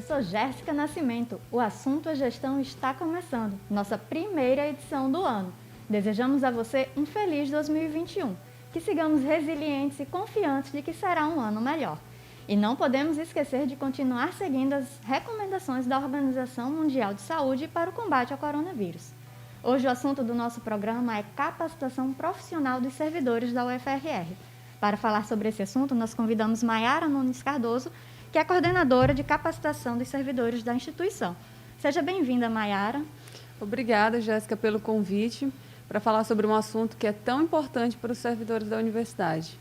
eu sou Jéssica Nascimento. O assunto A Gestão está começando, nossa primeira edição do ano. Desejamos a você um feliz 2021, que sigamos resilientes e confiantes de que será um ano melhor. E não podemos esquecer de continuar seguindo as recomendações da Organização Mundial de Saúde para o combate ao coronavírus. Hoje o assunto do nosso programa é capacitação profissional dos servidores da UFRR. Para falar sobre esse assunto, nós convidamos Maiara Nunes Cardoso, que é coordenadora de capacitação dos servidores da instituição. Seja bem-vinda, Maiara. Obrigada, Jéssica, pelo convite para falar sobre um assunto que é tão importante para os servidores da universidade.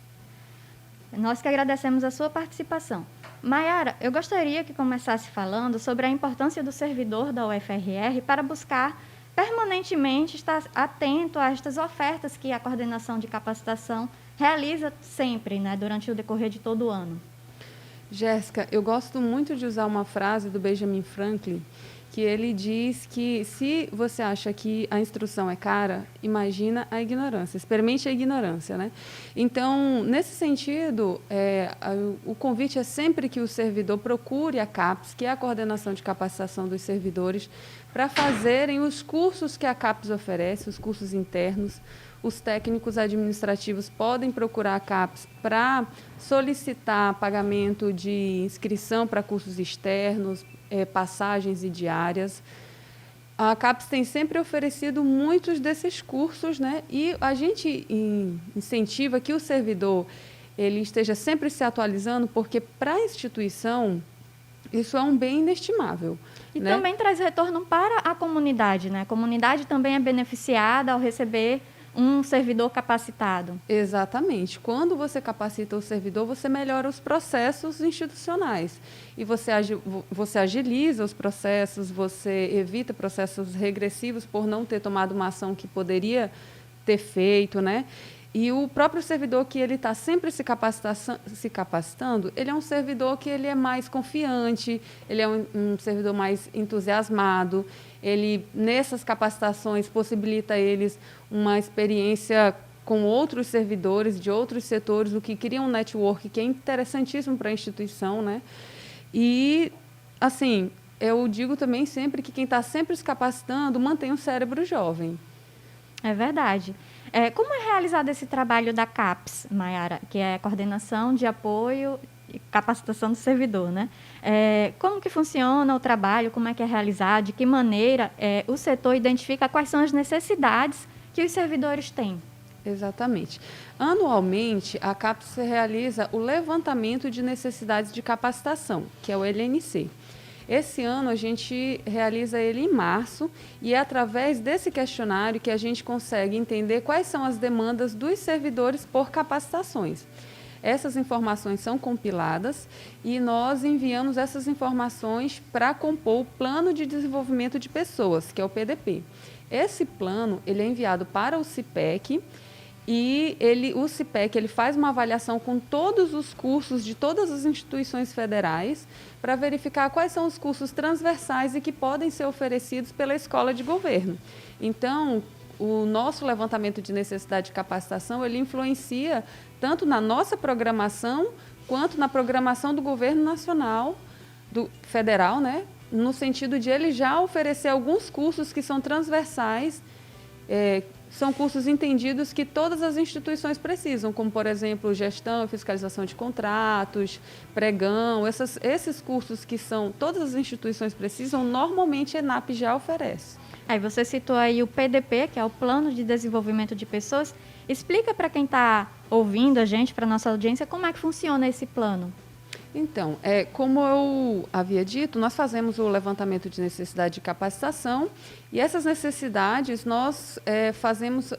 Nós que agradecemos a sua participação. Maiara, eu gostaria que começasse falando sobre a importância do servidor da UFRR para buscar permanentemente estar atento a estas ofertas que a coordenação de capacitação realiza sempre, durante o decorrer de todo o ano. Jéssica, eu gosto muito de usar uma frase do Benjamin Franklin, que ele diz que se você acha que a instrução é cara, imagina a ignorância, experimente a ignorância, né? Então, nesse sentido, o convite é sempre que o servidor procure a CAPES, que é a Coordenação de Capacitação dos Servidores, para fazerem os cursos que a CAPES oferece, os cursos internos. Os técnicos administrativos podem procurar a CAPES para solicitar pagamento de inscrição para cursos externos, passagens e diárias. A CAPES tem sempre oferecido muitos desses cursos, né? E a gente incentiva que o servidor ele esteja sempre se atualizando, porque para a instituição isso é um bem inestimável. E né? também traz retorno para a comunidade, né? A comunidade também é beneficiada ao receber um servidor capacitado. Exatamente. Quando você capacita o servidor, você melhora os processos institucionais. E você agiliza os processos, você evita processos regressivos por não ter tomado uma ação que poderia ter feito, né? E o próprio servidor que ele está sempre se capacitando, ele é um servidor que ele é mais confiante, ele é um servidor mais entusiasmado, ele, nessas capacitações, possibilita a eles uma experiência com outros servidores de outros setores, o que cria um network que é interessantíssimo para a instituição, né? E, assim, eu digo também sempre que quem está sempre se capacitando mantém um cérebro jovem. É verdade. Como é realizado esse trabalho da CAPES, Maiara, que é a Coordenação de Apoio e Capacitação do Servidor, né? Como que funciona o trabalho, como é que é realizado, de que maneira o setor identifica quais são as necessidades que os servidores têm? Exatamente. Anualmente, a CAPES realiza o levantamento de necessidades de capacitação, que é o LNC. Esse ano a gente realiza ele em março e é através desse questionário que a gente consegue entender quais são as demandas dos servidores por capacitações. Essas informações são compiladas e nós enviamos essas informações para compor o Plano de Desenvolvimento de Pessoas, que é o PDP. Esse plano ele é enviado para o CIPEC e o CIPEC ele faz uma avaliação com todos os cursos de todas as instituições federais para verificar quais são os cursos transversais e que podem ser oferecidos pela escola de governo. Então, o nosso levantamento de necessidade de capacitação, ele influencia tanto na nossa programação, quanto na programação do governo nacional, do federal, né? No sentido de ele já oferecer alguns cursos que são transversais, são cursos entendidos que todas as instituições precisam, como, por exemplo, gestão e fiscalização de contratos, pregão, esses cursos que todas as instituições precisam, normalmente a ENAP já oferece. Aí você citou aí o PDP, que é o Plano de Desenvolvimento de Pessoas. Explica para quem está ouvindo a gente, para a nossa audiência, como é que funciona esse plano. Então, como eu havia dito, nós fazemos o levantamento de necessidade de capacitação e essas necessidades nós fazemos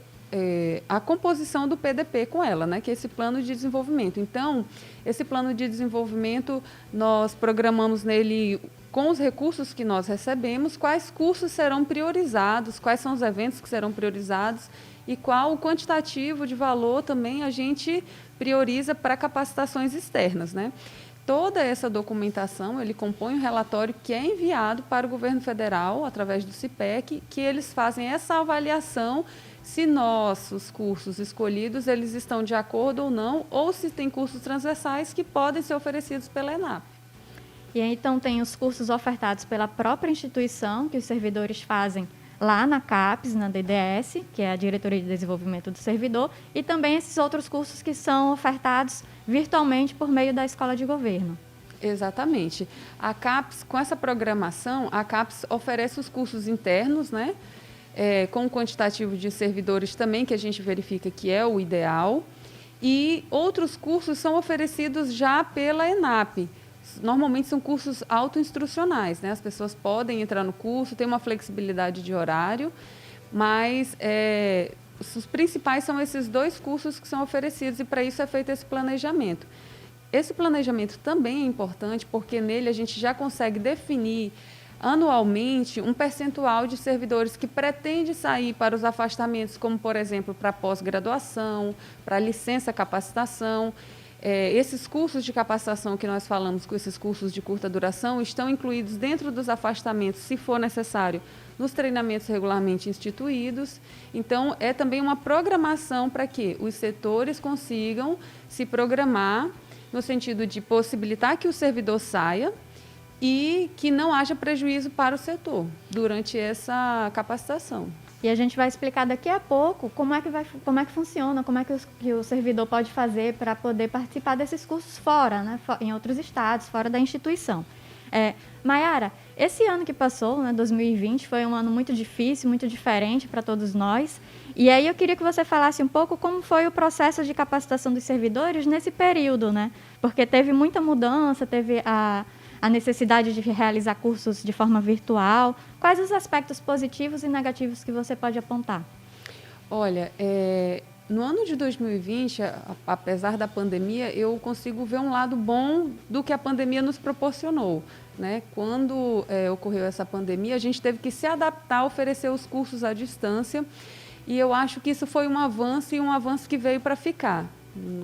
a composição do PDP com ela, né, que é esse plano de desenvolvimento. Então, esse plano de desenvolvimento, nós programamos nele, com os recursos que nós recebemos, quais cursos serão priorizados, quais são os eventos que serão priorizados e qual o quantitativo de valor também a gente prioriza para capacitações externas, né? Toda essa documentação, ele compõe um relatório que é enviado para o governo federal, através do CIPEC, que eles fazem essa avaliação se nossos cursos escolhidos, eles estão de acordo ou não, ou se tem cursos transversais que podem ser oferecidos pela ENAP. E aí, então, tem os cursos ofertados pela própria instituição, que os servidores fazem lá na CAPES, na DDS, que é a Diretoria de Desenvolvimento do Servidor, e também esses outros cursos que são ofertados virtualmente por meio da Escola de Governo. Exatamente. A CAPES, com essa programação, a CAPES oferece os cursos internos, né? Com o quantitativo de servidores também, que a gente verifica que é o ideal. E outros cursos são oferecidos já pela ENAP. Normalmente são cursos autoinstrucionais, né? As pessoas podem entrar no curso, tem uma flexibilidade de horário, mas os principais são esses 2 cursos que são oferecidos e para isso é feito esse planejamento. Esse planejamento também é importante porque nele a gente já consegue definir anualmente um percentual de servidores que pretende sair para os afastamentos, como, por exemplo, para pós-graduação, para licença capacitação. Esses cursos de capacitação que nós falamos, com esses cursos de curta duração, estão incluídos dentro dos afastamentos, se for necessário, nos treinamentos regularmente instituídos. Então, é também uma programação para que os setores consigam se programar no sentido de possibilitar que o servidor saia e que não haja prejuízo para o setor durante essa capacitação. E a gente vai explicar daqui a pouco como é que funciona, como é que o servidor pode fazer para poder participar desses cursos fora, né, em outros estados, fora da instituição. Maiara, esse ano que passou, né, 2020, foi um ano muito difícil, muito diferente para todos nós. E aí eu queria que você falasse um pouco como foi o processo de capacitação dos servidores nesse período, né? Porque teve muita mudança, teve a necessidade de realizar cursos de forma virtual. Quais os aspectos positivos e negativos que você pode apontar? Olha, no ano de 2020, apesar da pandemia, eu consigo ver um lado bom do que a pandemia nos proporcionou, né? Quando ocorreu essa pandemia, a gente teve que se adaptar a oferecer os cursos à distância e eu acho que isso foi um avanço e um avanço que veio para ficar.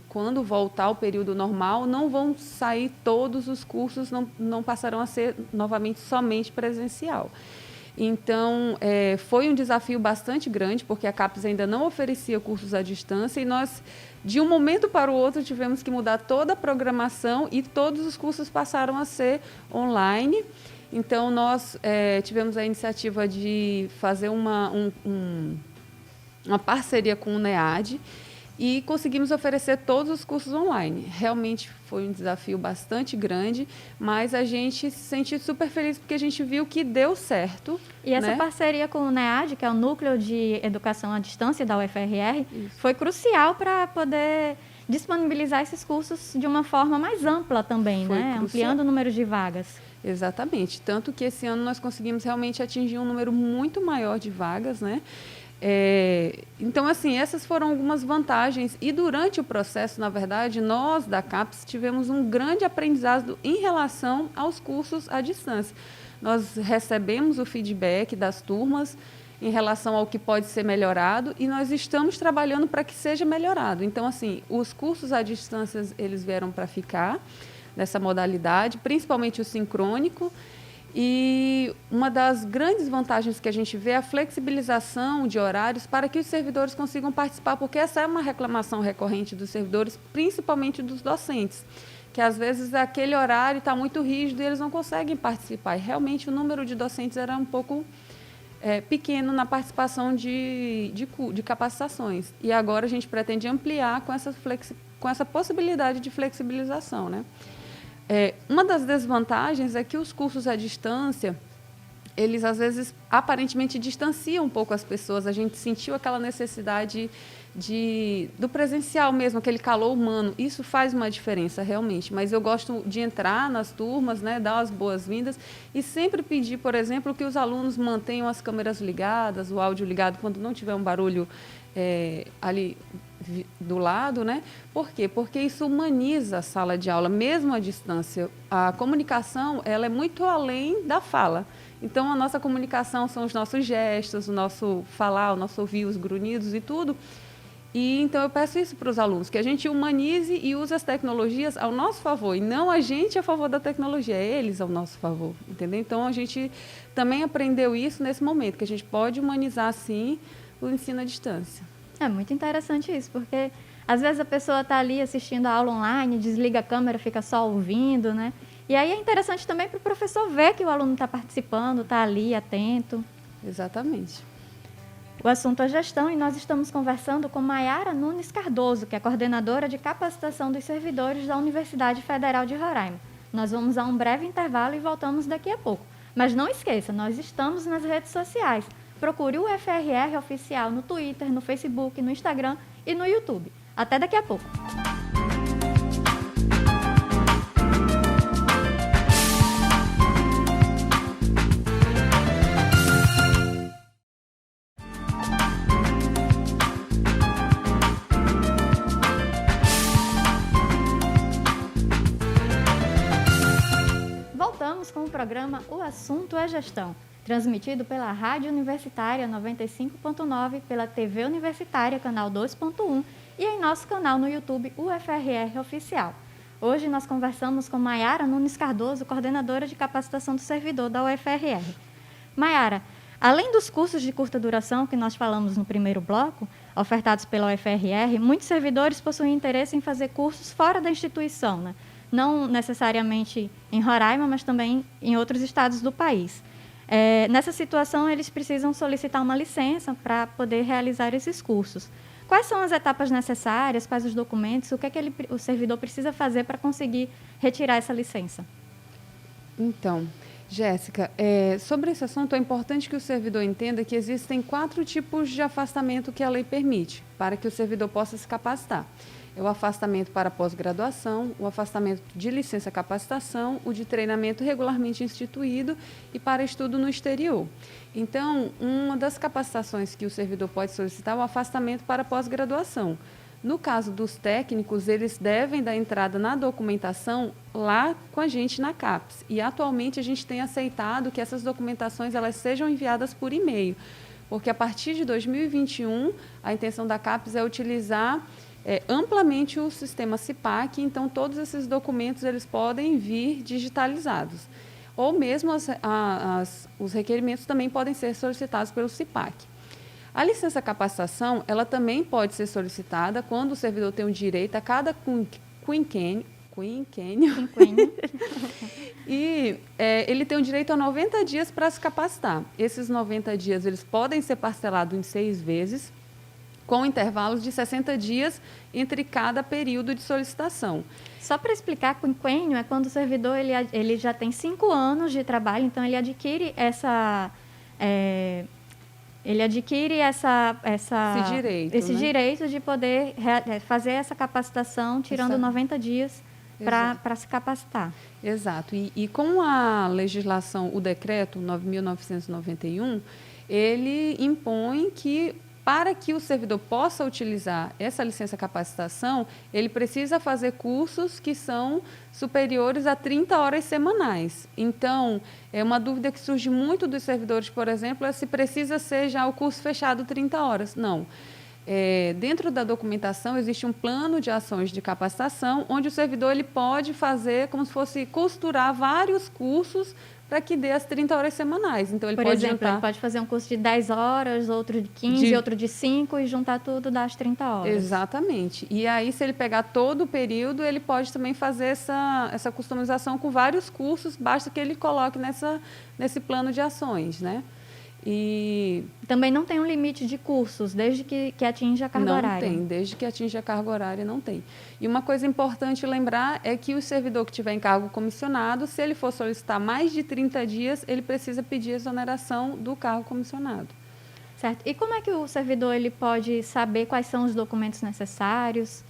Quando voltar ao período normal, não vão sair todos os cursos, não passarão a ser novamente somente presencial. Então, foi um desafio bastante grande, porque a CAPES ainda não oferecia cursos à distância e nós, de um momento para o outro, tivemos que mudar toda a programação e todos os cursos passaram a ser online. Então, nós tivemos a iniciativa de fazer uma parceria com o NEAD e conseguimos oferecer todos os cursos online. Realmente foi um desafio bastante grande, mas a gente se sente super feliz porque a gente viu que deu certo. E essa né? parceria com o NEAD, que é o Núcleo de Educação à Distância da UFRR, foi crucial para poder disponibilizar esses cursos de uma forma mais ampla também, né? Ampliando o número de vagas. Exatamente. Tanto que esse ano nós conseguimos realmente atingir um número muito maior de vagas, né? Então, assim, essas foram algumas vantagens e durante o processo, na verdade, nós da CAPES tivemos um grande aprendizado em relação aos cursos à distância. Nós recebemos o feedback das turmas em relação ao que pode ser melhorado e nós estamos trabalhando para que seja melhorado. Então, assim, os cursos à distância, eles vieram para ficar nessa modalidade, principalmente o sincrônico. E uma das grandes vantagens que a gente vê é a flexibilização de horários para que os servidores consigam participar, porque essa é uma reclamação recorrente dos servidores, principalmente dos docentes, que às vezes aquele horário está muito rígido e eles não conseguem participar. E realmente o número de docentes era um pouco pequeno na participação de capacitações. E agora a gente pretende ampliar com essa possibilidade de flexibilização, né? Uma das desvantagens é que os cursos à distância, eles às vezes aparentemente distanciam um pouco as pessoas. A gente sentiu aquela necessidade do presencial mesmo, aquele calor humano. Isso faz uma diferença realmente, mas eu gosto de entrar nas turmas, né, dar as boas-vindas e sempre pedir, por exemplo, que os alunos mantenham as câmeras ligadas, o áudio ligado quando não tiver um barulho ali do lado, né? Por quê? Porque isso humaniza a sala de aula, mesmo à distância. A comunicação, ela é muito além da fala. Então, a nossa comunicação são os nossos gestos, o nosso falar, o nosso ouvir, os grunhidos e tudo. E, então, eu peço isso para os alunos, que a gente humanize e use as tecnologias ao nosso favor, e não a gente a favor da tecnologia, é eles ao nosso favor, entendeu? Então, a gente também aprendeu isso nesse momento, que a gente pode humanizar, sim, o ensino à distância. É muito interessante isso, porque às vezes a pessoa está ali assistindo a aula online, desliga a câmera, fica só ouvindo, né? E aí é interessante também para o professor ver que o aluno está participando, está ali, atento. Exatamente. O assunto é gestão e nós estamos conversando com Maiara Nunes Cardoso, que é coordenadora de capacitação dos servidores da Universidade Federal de Roraima. Nós vamos a um breve intervalo e voltamos daqui a pouco. Mas não esqueça, nós estamos nas redes sociais. Procure o UFRR Oficial no Twitter, no Facebook, no Instagram e no YouTube. Até daqui a pouco. Voltamos com o programa O Assunto é Gestão, transmitido pela Rádio Universitária 95.9, pela TV Universitária, canal 2.1 e em nosso canal no YouTube UFRR Oficial. Hoje nós conversamos com Maiara Nunes Cardoso, coordenadora de capacitação do servidor da UFRR. Maiara, além dos cursos de curta duração que nós falamos no primeiro bloco, ofertados pela UFRR, muitos servidores possuem interesse em fazer cursos fora da instituição, né? Não necessariamente em Roraima, mas também em outros estados do país. Nessa situação, eles precisam solicitar uma licença para poder realizar esses cursos. Quais são as etapas necessárias, quais os documentos, o que é que o servidor precisa fazer para conseguir retirar essa licença? Então, Jéssica, sobre esse assunto é importante que o servidor entenda que existem 4 tipos de afastamento que a lei permite para que o servidor possa se capacitar. É o afastamento para pós-graduação, o afastamento de licença-capacitação, o de treinamento regularmente instituído e para estudo no exterior. Então, uma das capacitações que o servidor pode solicitar é o afastamento para pós-graduação. No caso dos técnicos, eles devem dar entrada na documentação lá com a gente na CAPES. E, atualmente, a gente tem aceitado que essas documentações elas sejam enviadas por e-mail, porque, a partir de 2021, a intenção da CAPES é utilizar amplamente o sistema CIPAC, então todos esses documentos eles podem vir digitalizados. Ou mesmo os requerimentos também podem ser solicitados pelo CIPAC. A licença-capacitação, ela também pode ser solicitada quando o servidor tem o direito a cada quinquênio e ele tem o direito a 90 dias para se capacitar. Esses 90 dias eles podem ser parcelados em 6 vezes, com intervalos de 60 dias entre cada período de solicitação. Só para explicar, quinquênio é quando o servidor ele já tem 5 anos de trabalho, então ele adquire esse direito de poder fazer essa capacitação, tirando 90 dias para se capacitar. Exato. E com a legislação, o decreto 9.991, ele impõe que para que o servidor possa utilizar essa licença-capacitação, ele precisa fazer cursos que são superiores a 30 horas semanais. Então, uma dúvida que surge muito dos servidores, por exemplo, é se precisa ser já o curso fechado 30 horas. Não. Dentro da documentação, existe um plano de ações de capacitação, onde o servidor ele pode fazer como se fosse costurar vários cursos para que dê as 30 horas semanais. Então, Por exemplo, ele pode fazer um curso de 10 horas, outro de 15, outro de 5 e juntar tudo dá as 30 horas. Exatamente. E aí, se ele pegar todo o período, ele pode também fazer essa customização com vários cursos, basta que ele coloque nesse plano de ações, né? E também não tem um limite de cursos, desde que atinja a carga horária. Não tem, desde que atinja a carga horária, não tem. E uma coisa importante lembrar é que o servidor que tiver em cargo comissionado, se ele for solicitar mais de 30 dias, ele precisa pedir exoneração do cargo comissionado. Certo. E como é que o servidor ele pode saber quais são os documentos necessários?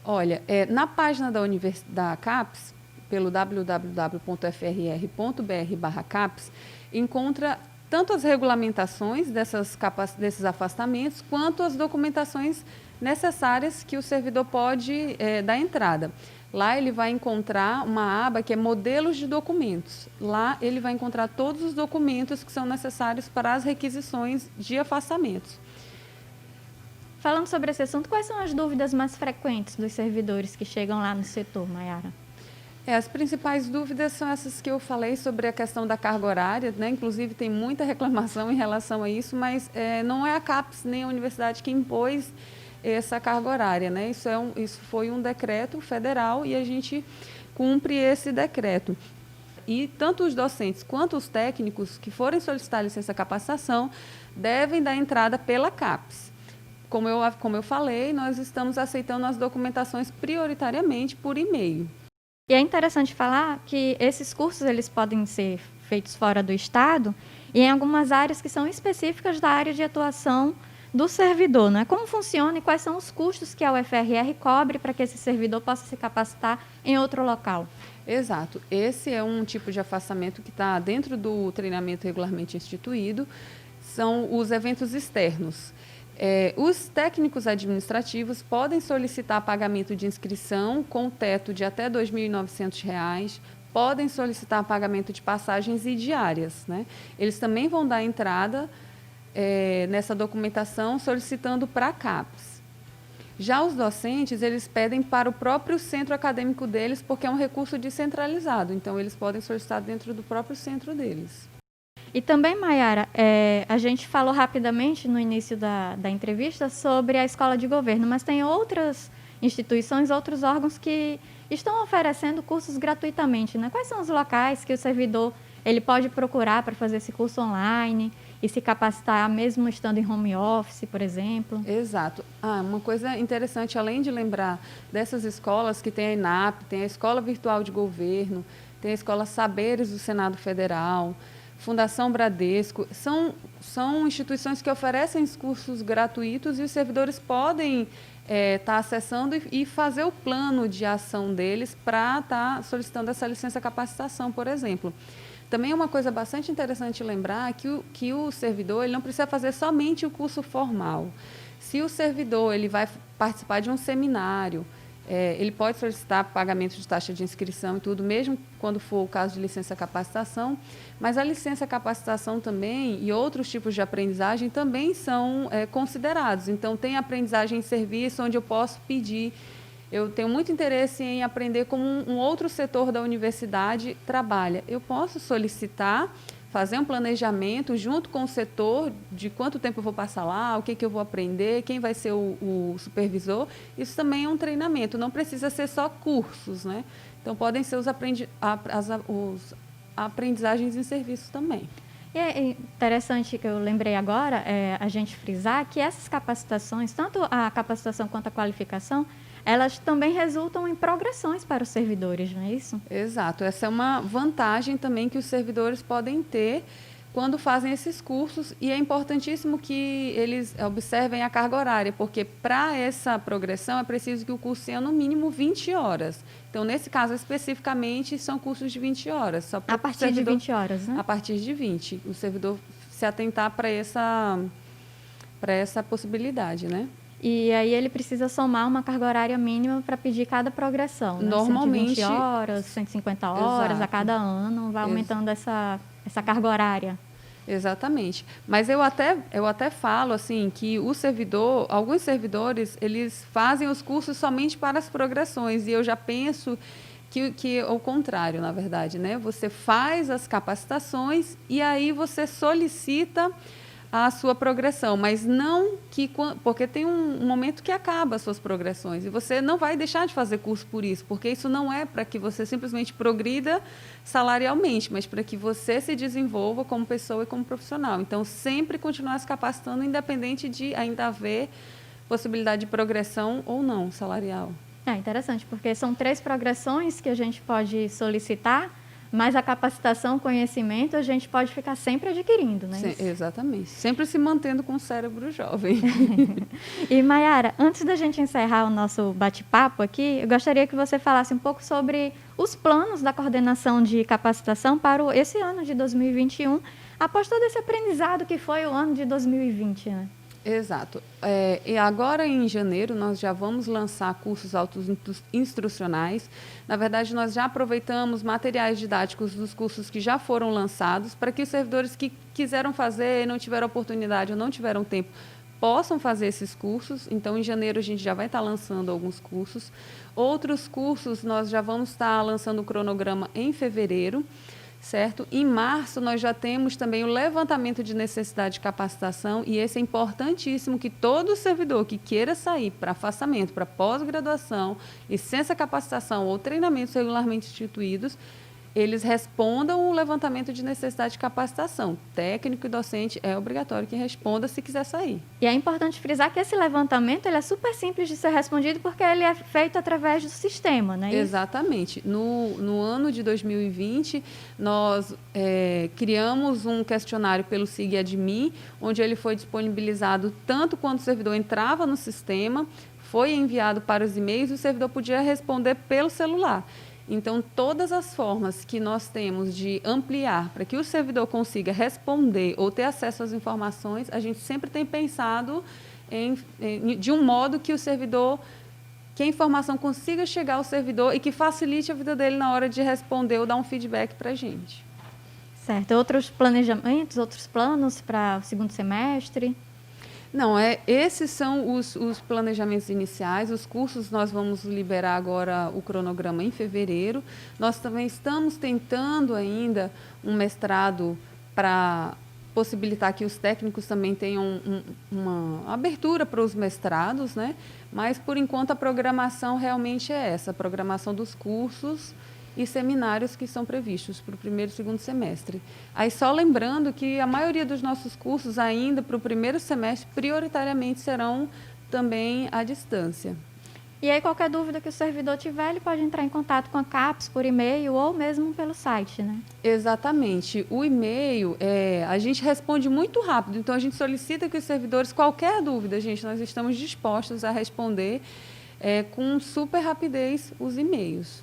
Olha, na página da CAPES, pelo www.frr.br/CAPES, encontra tanto as regulamentações desses afastamentos, quanto as documentações necessárias que o servidor pode dar entrada. Lá ele vai encontrar uma aba que é modelos de documentos. Lá ele vai encontrar todos os documentos que são necessários para as requisições de afastamentos. Falando sobre esse assunto, quais são as dúvidas mais frequentes dos servidores que chegam lá no setor, Maiara? As principais dúvidas são essas que eu falei sobre a questão da carga horária, né? Inclusive tem muita reclamação em relação a isso, mas não é a CAPES nem a universidade que impôs essa carga horária, né? Isso foi um decreto federal e a gente cumpre esse decreto. e tanto os docentes quanto os técnicos que forem solicitar licença capacitação devem dar entrada pela CAPES. Como eu falei, nós estamos aceitando as documentações prioritariamente por e-mail. E é interessante falar que esses cursos eles podem ser feitos fora do estado e em algumas áreas que são específicas da área de atuação do servidor, né? Como funciona e quais são os custos que a UFRR cobre para que esse servidor possa se capacitar em outro local? Exato. Esse é um tipo de afastamento que está dentro do treinamento regularmente instituído, são os eventos externos. Os técnicos administrativos podem solicitar pagamento de inscrição com teto de até R$ 2.900, podem solicitar pagamento de passagens e diárias, né? Eles também vão dar entrada nessa documentação solicitando para a CAPES. Já os docentes, eles pedem para o próprio centro acadêmico deles, porque é um recurso descentralizado, então eles podem solicitar dentro do próprio centro deles. E também, Maiara, a gente falou rapidamente no início da entrevista sobre a escola de governo, mas tem outras instituições, outros órgãos que estão oferecendo cursos gratuitamente, né? Quais são os locais que o servidor ele pode procurar para fazer esse curso online e se capacitar mesmo estando em home office, por exemplo? Exato. Uma coisa interessante, além de lembrar dessas escolas que tem a ENAP, tem a Escola Virtual de Governo, tem a Escola Saberes do Senado Federal, Fundação Bradesco, são instituições que oferecem cursos gratuitos e os servidores podem estar acessando e fazer o plano de ação deles para estar solicitando essa licença capacitação, por exemplo. Também é uma coisa bastante interessante lembrar que o servidor ele não precisa fazer somente o curso formal. Se o servidor ele vai participar de um seminário, ele pode solicitar pagamento de taxa de inscrição e tudo, mesmo quando for o caso de licença capacitação, mas a licença capacitação também e outros tipos de aprendizagem também são considerados. Então, tem aprendizagem em serviço, onde eu posso pedir. Eu tenho muito interesse em aprender como um outro setor da universidade trabalha. Eu posso solicitar, fazer um planejamento junto com o setor de quanto tempo eu vou passar lá, o que eu vou aprender, quem vai ser o supervisor. Isso também é um treinamento, não precisa ser só cursos, né? Então, podem ser as aprendizagens em serviço também. E é interessante que eu lembrei agora, a gente frisar que essas capacitações, tanto a capacitação quanto a qualificação, elas também resultam em progressões para os servidores, não é isso? Exato. Essa é uma vantagem também que os servidores podem ter quando fazem esses cursos, e é importantíssimo que eles observem a carga horária, porque para essa progressão é preciso que o curso tenha no mínimo 20 horas. Então, nesse caso especificamente, são cursos de 20 horas. Só a partir de 20 horas, né? A partir de 20. O servidor se atentar para essa possibilidade, né? E aí ele precisa somar uma carga horária mínima para pedir cada progressão, né? Normalmente 120 horas, 150 horas. Exato. A cada ano, vai aumentando essa carga horária. Exatamente. Mas eu até falo assim que alguns servidores, eles fazem os cursos somente para as progressões, e eu já penso que é o contrário, na verdade, né? Você faz as capacitações e aí você solicita a sua progressão, mas não porque tem um momento que acaba as suas progressões e você não vai deixar de fazer curso por isso, porque isso não é para que você simplesmente progrida salarialmente, mas para que você se desenvolva como pessoa e como profissional. Então, sempre continuar se capacitando, independente de ainda haver possibilidade de progressão ou não salarial. É interessante, porque são 3 progressões que a gente pode solicitar, mas a capacitação, conhecimento, a gente pode ficar sempre adquirindo, né? Sim, exatamente. Sempre se mantendo com o cérebro jovem. E, Maiara, antes da gente encerrar o nosso bate-papo aqui, eu gostaria que você falasse um pouco sobre os planos da coordenação de capacitação para esse ano de 2021, após todo esse aprendizado que foi o ano de 2020, né? Exato. E agora, em janeiro, nós já vamos lançar cursos autoinstrucionais. Na verdade, nós já aproveitamos materiais didáticos dos cursos que já foram lançados para que os servidores que quiseram fazer, não tiveram oportunidade ou não tiveram tempo, possam fazer esses cursos. Então, em janeiro, a gente já vai estar lançando alguns cursos. Outros cursos, nós já vamos estar lançando o cronograma em fevereiro. Certo? Em março, nós já temos também o levantamento de necessidade de capacitação, e esse é importantíssimo que todo servidor que queira sair para afastamento, para pós-graduação, licença capacitação ou treinamentos regularmente instituídos, eles respondam o levantamento de necessidade de capacitação. Técnico e docente é obrigatório que responda se quiser sair. E é importante frisar que esse levantamento ele é super simples de ser respondido porque ele é feito através do sistema, né? Exatamente. No ano de 2020, nós criamos um questionário pelo SIG Admin, onde ele foi disponibilizado tanto quando o servidor entrava no sistema, foi enviado para os e-mails e o servidor podia responder pelo celular. Então, todas as formas que nós temos de ampliar para que o servidor consiga responder ou ter acesso às informações, a gente sempre tem pensado de um modo que que a informação consiga chegar ao servidor e que facilite a vida dele na hora de responder ou dar um feedback para a gente. Certo. Outros planejamentos, outros planos para o segundo semestre? Não, esses são os planejamentos iniciais. Os cursos nós vamos liberar agora o cronograma em fevereiro. Nós também estamos tentando ainda um mestrado para possibilitar que os técnicos também tenham uma abertura para os mestrados, né? Mas, por enquanto, a programação realmente é essa, a programação dos cursos e seminários que são previstos para o primeiro e segundo semestre. Aí só lembrando que a maioria dos nossos cursos ainda para o primeiro semestre prioritariamente serão também à distância. E aí qualquer dúvida que o servidor tiver, ele pode entrar em contato com a CAPES por e-mail ou mesmo pelo site, né? Exatamente. O e-mail, a gente responde muito rápido, então a gente solicita que os servidores, qualquer dúvida, nós estamos dispostos a responder com super rapidez os e-mails.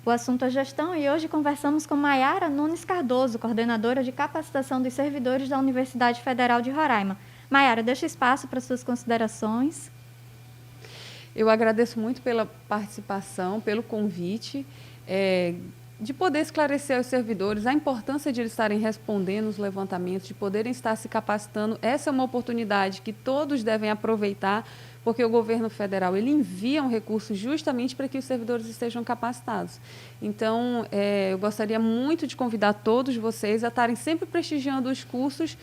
O assunto é gestão e hoje conversamos com Maiara Nunes Cardoso, coordenadora de capacitação dos servidores da Universidade Federal de Roraima. Maiara, deixa espaço para suas considerações. Eu agradeço muito pela participação, pelo convite, de poder esclarecer aos servidores a importância de eles estarem respondendo os levantamentos, de poderem estar se capacitando. Essa é uma oportunidade que todos devem aproveitar, porque o governo federal ele envia um recurso justamente para que os servidores estejam capacitados. Então, eu gostaria muito de convidar todos vocês a estarem sempre prestigiando os cursos,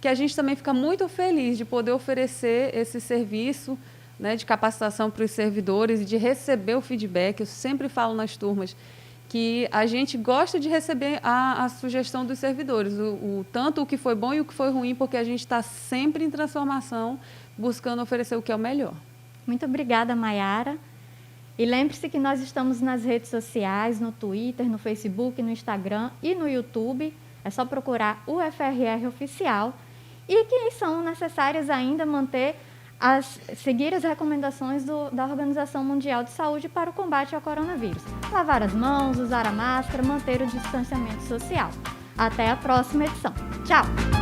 que a gente também fica muito feliz de poder oferecer esse serviço, né, de capacitação para os servidores e de receber o feedback. Eu sempre falo nas turmas que a gente gosta de receber a sugestão dos servidores, tanto o que foi bom e o que foi ruim, porque a gente está sempre em transformação, buscando oferecer o que é o melhor. Muito obrigada, Maiara. E lembre-se que nós estamos nas redes sociais, no Twitter, no Facebook, no Instagram e no YouTube. É só procurar o UFRR Oficial. E que são necessárias ainda seguir as recomendações da Organização Mundial de Saúde para o combate ao coronavírus. Lavar as mãos, usar a máscara, manter o distanciamento social. Até a próxima edição. Tchau!